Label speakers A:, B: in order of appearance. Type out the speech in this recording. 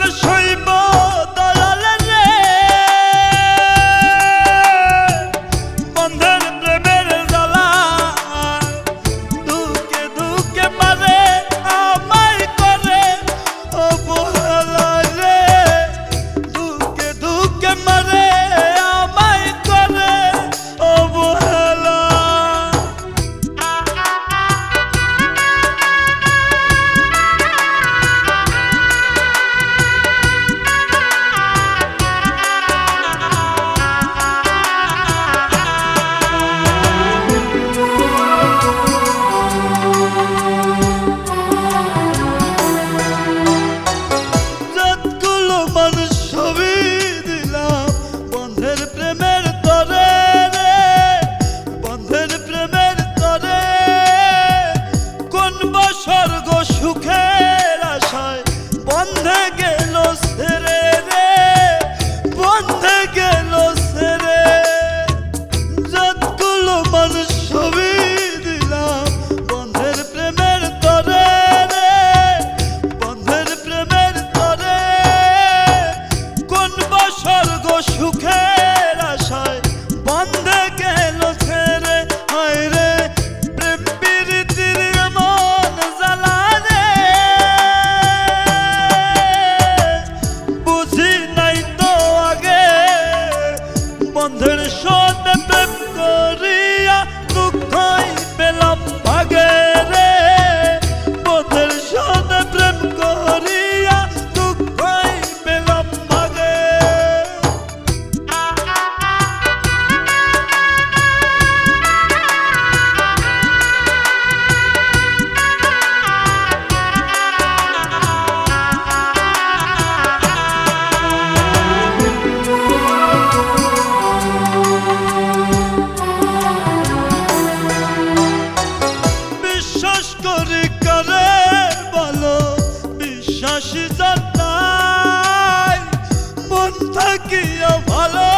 A: মানুষ হইব দয়াল রে, বন্ধের প্রেমের জ্বালা দুকে দুকে মারে আমায় করে অবহেলা রে, দুকে দুকে মারে আমায় করে অবহেলা। মানুষ ছবি দিলাম বন্ধের প্রেমের তরে রে, বন্ধের প্রেমের তরে কোন বা স্বর্গ সুখের আশায় বন্ধে গেল ছেড়ে রে, বন্ধে গেল ছেড়ে। যতগুলো মানুষ ছবি দিলাম বন্ধের প্রেমের তরে রে, বন্ধের প্রেমের তরে স্বর্গ সুখের আশায় বন্ধে গেল ছেড়ে। হায় রে প্রেম প্রীতির মন জ্বালা রে, বুঝি নাই তো আগে বন্ধের সাথে প্রেম করিয়া দুঃখই পেলাম ভাগে রে, বন্ধের সাথে প্রেম করিয়া দুঃখই পেলাম ভাগে। বিশ্বাস করি করে বলো বিশ্বাসী যার নাই, মন থাকিয়া ভালো